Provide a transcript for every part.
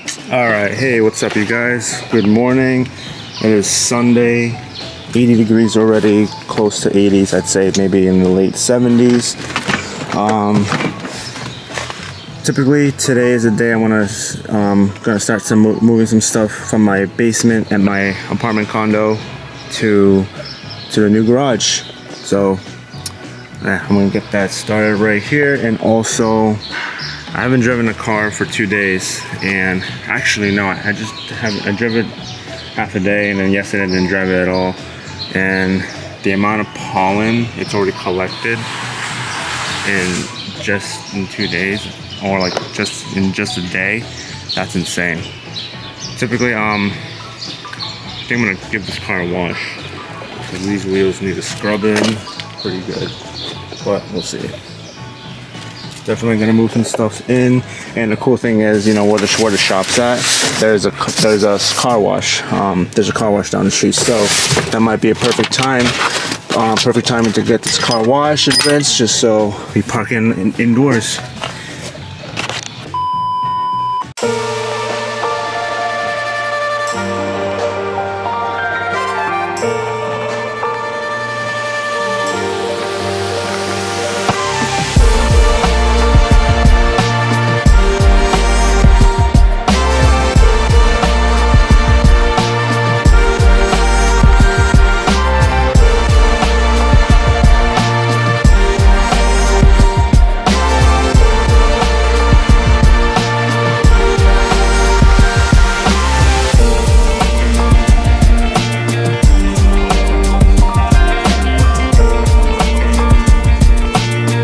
Alright, hey, what's up you guys? Good morning. It is Sunday, 80 degrees already, close to 80s, I'd say maybe in the late 70s. Typically today is the day I'm gonna start moving some stuff from my basement at my apartment condo to the new garage. So I'm gonna get that started right here. And also, I haven't driven a car for 2 days, and actually no, I drove it half a day, and then yesterday I didn't drive it at all. And the amount of pollen it's already collected in 2 days, or like just in a day, that's insane. Typically, I think I'm gonna give this car a wash. These wheels need a scrubbing pretty good, but we'll see. Definitely gonna move some stuff in. And the cool thing is, you know, where the shop's at, there's a car wash. There's a car wash down the street, so that might be a perfect time. Perfect timing to get this car washed and rinsed, just so we park indoors.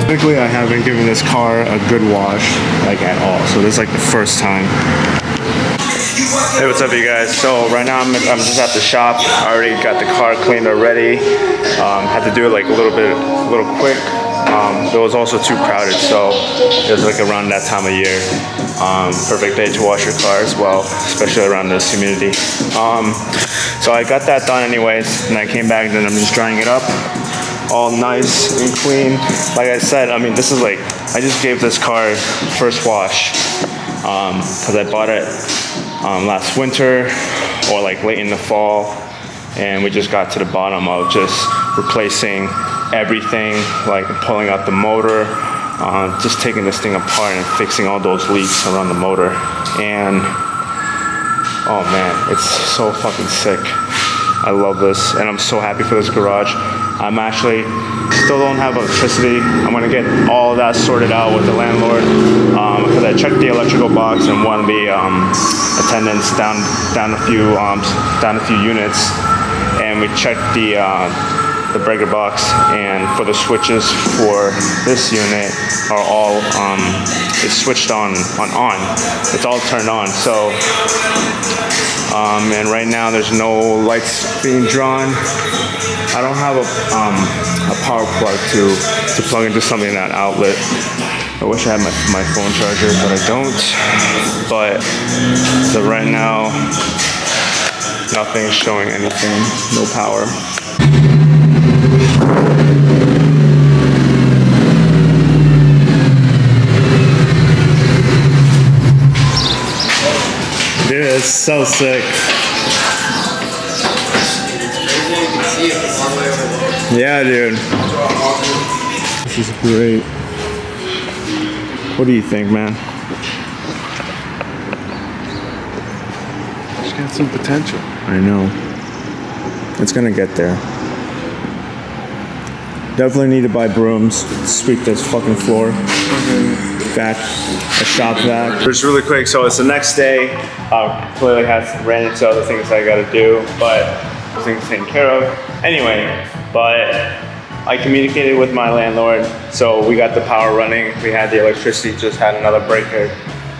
Typically, I haven't given this car a good wash, like at all. So this is like the first time. Hey, what's up, you guys? So right now I'm just at the shop. I already got the car cleaned already. Had to do it like a little quick. It was also too crowded, so it was like around that time of year. Perfect day to wash your car as well, especially around this humidity. So I got that done anyways, and I came back and then I'm just drying it up. All nice and clean. Like I said, I mean, this is like, I just gave this car first wash because I bought it last winter or like late in the fall, and we just got to the bottom of just replacing everything, like pulling out the motor, just taking this thing apart and fixing all those leaks around the motor. And oh man, it's so fucking sick. I love this, and I'm so happy for this garage. I'm actually still don't have electricity. I'm gonna get all of that sorted out with the landlord because I checked the electrical box, and one of the attendants down a few units, and we checked the breaker box, and for the switches for this unit are all it's switched on. It's all turned on. So and right now there's no lights being drawn. I don't have a power plug to plug into something in that outlet. I wish I had my phone charger, but I don't. But so right now, nothing's showing anything. No power. Dude, it's so sick. Yeah, dude. This is great. What do you think, man? It's got some potential. I know. It's gonna get there. Definitely need to buy brooms, sweep this fucking floor. Back, a shop vac. Just really quick, so it's the next day. Clearly ran into other things I gotta do, but things taken care of. Anyway, but I communicated with my landlord, so we got the power running. We had the electricity, just had another breaker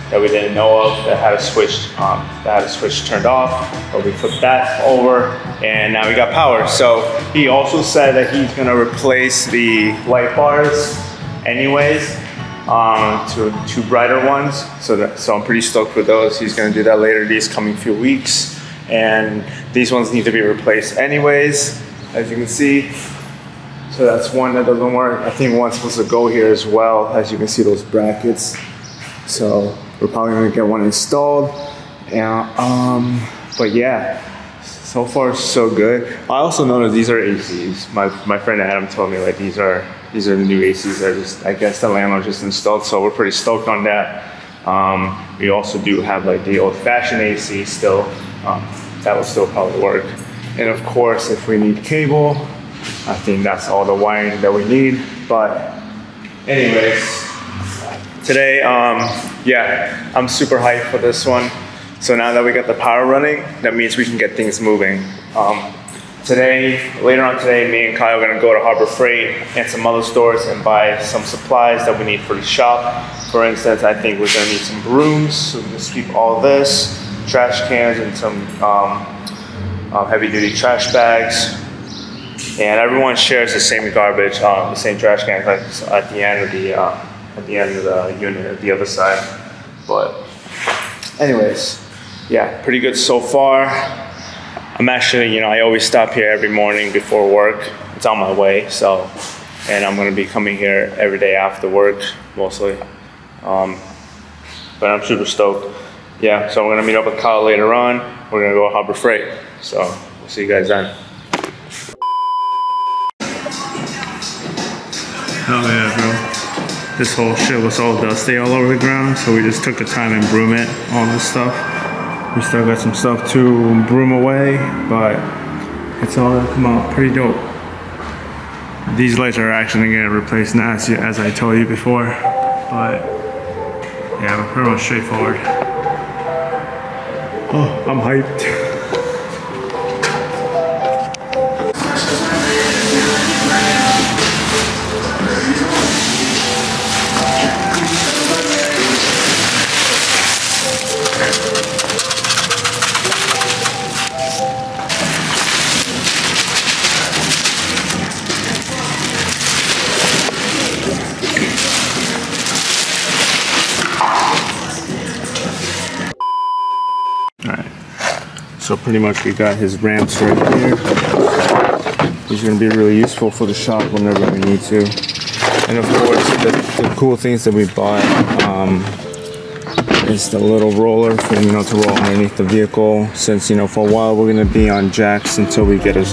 that we didn't know of that had a switch turned off, but we flipped that over, and now we got power. So he also said that he's gonna replace the light bars anyways to two brighter ones. So I'm pretty stoked for those. He's gonna do that later these coming few weeks. And these ones need to be replaced anyways, as you can see. So that's one that doesn't work. I think one's supposed to go here as well, as you can see those brackets. So we're probably gonna get one installed. Yeah, but yeah, so far so good. I also noticed these are ACs. My friend Adam told me like these are the new ACs that just, I guess the landlord just installed, so we're pretty stoked on that. We also do have like the old-fashioned AC still. That will still probably work. And of course, if we need cable, I think that's all the wiring that we need. But anyways, today, yeah, I'm super hyped for this one. So now that we got the power running, that means we can get things moving. Later on today, me and Kyle are gonna go to Harbor Freight and some other stores and buy some supplies that we need for the shop. For instance, I think we're gonna need some brooms, so we can sweep all this, trash cans, and some heavy-duty trash bags. And everyone shares the same garbage, the same trash cans, like at the end of the unit at the other side. But anyways, yeah, pretty good so far. I'm actually, you know, I always stop here every morning before work. It's on my way, so, and I'm gonna be coming here every day after work, mostly. But I'm super stoked. Yeah, so we're gonna meet up with Kyle later on. We're gonna go to Harbor Freight. So we'll see you guys then. Oh yeah, bro. This whole shit was all dusty all over the ground, so we just took the time and broom it, all this stuff. We still got some stuff to broom away, but it's all gonna come out pretty dope. These lights are actually gonna get replaced now, as I told you before, but yeah, we're pretty much straightforward. Oh, I'm hyped. So pretty much we got his ramps right here. These are going to be really useful for the shop whenever we need to. And of course, the cool things that we bought is the little roller for, you know, to roll underneath the vehicle. Since, you know, for a while we're going to be on jacks until we get a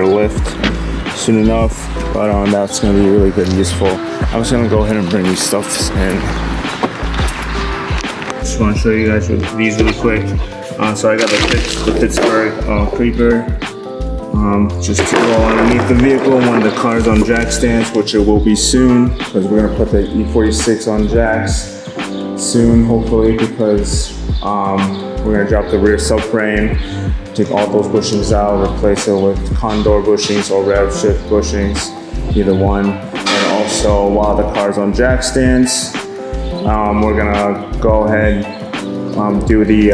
lift soon enough. But that's going to be really good and useful. I'm just going to go ahead and bring these stuffs in. Just want to show you guys these really quick. So I got the Pittsburgh creeper, just to roll underneath the vehicle when the car's on jack stands, which it will be soon, because we're gonna put the E46 on jacks soon, hopefully, because we're gonna drop the rear subframe, take all those bushings out, replace it with Condor bushings or rev shift bushings, either one. And also, while the car's on jack stands, we're gonna go ahead do the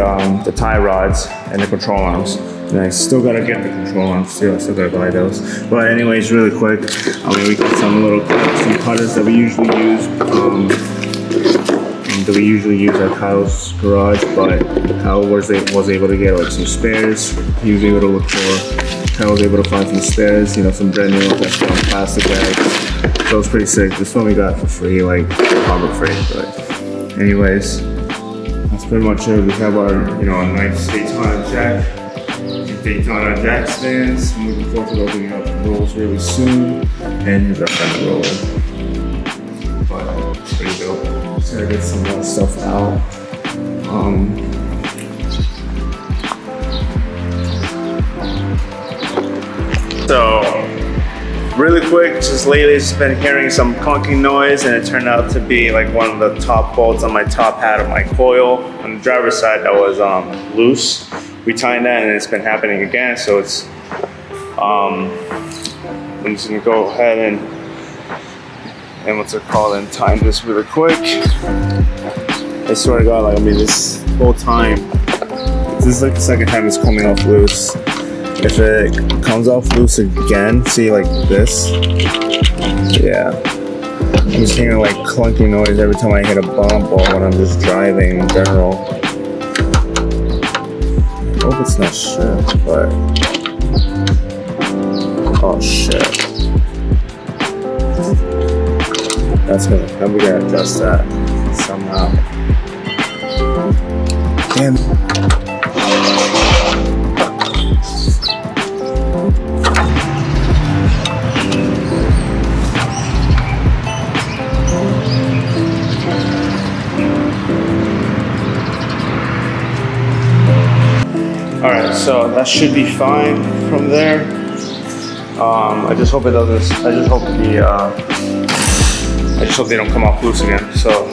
tie rods and the control arms. And I still gotta get the control arms too. I still gotta buy those. But anyways, really quick, I mean, we got some cutters that we usually use at Kyle's garage, but Kyle was able to get like some spares. He was able to look for. Kyle was able to find some spares, you know, some brand new plastic bags. So it's pretty sick. This one we got for free, like Harbor Freight. But anyways, that's pretty much it. We have our, you know, a nice Daytona jack stands. I'm looking forward to opening up those really soon. And here's our front roller. But it's pretty dope. Just gotta get some more stuff out. So, really quick, just lately just been hearing some clunking noise, and it turned out to be like one of the top bolts on my top hat of my coil. On the driver's side that was loose. We tightened that and it's been happening again, so it's, I'm just gonna go ahead and what's it called, and tighten this really quick. I swear to God, like, I mean, this whole time, this is like the second time it's coming off loose. If it comes off loose again, see, like this, yeah, I'm just hearing like clunky noise every time I hit a bump or when I'm just driving in general. I hope it's not shit, but, oh shit. That's gonna, I'm gonna adjust that somehow. Damn. Alright, so that should be fine from there. I just hope it doesn't, I just hope they don't come off loose again. So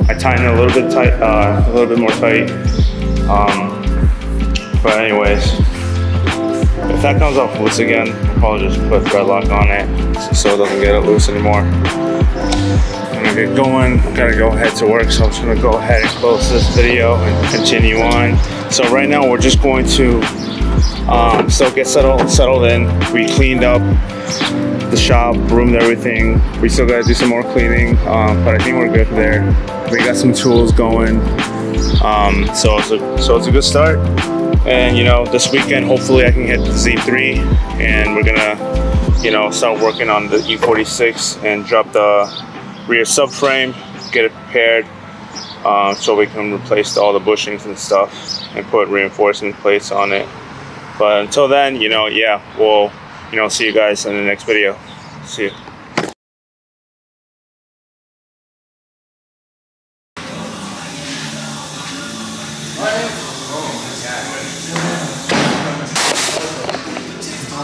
I tighten it a little bit tight, a little bit more tight. But anyways, if that comes off loose again, I'll probably just put thread lock on it so it doesn't get it loose anymore. I'm gonna get going, gotta go head to work, so I'm just gonna go ahead and close this video and continue on. So right now we're just going to still get settled in. We cleaned up the shop, roomed everything. We still gotta do some more cleaning, but I think we're good there. We got some tools going, so it's a good start. And you know, this weekend hopefully I can hit the Z3, and we're gonna, you know, start working on the E46 and drop the rear subframe, get it prepared, so we can replace all the bushings and stuff and put reinforcement plates on it. But until then, you know, yeah, we'll, you know, see you guys in the next video. See you.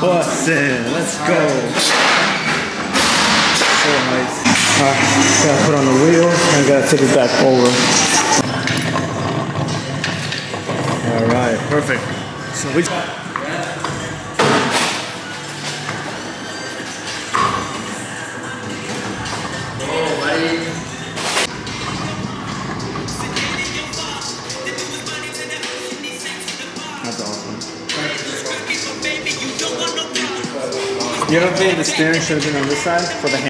Bustin', let's go. So nice. Alright, gotta put on the wheels and gotta take it back over. Alright, perfect. So we That's awesome. You ever think the steering should have been on this side for the hand?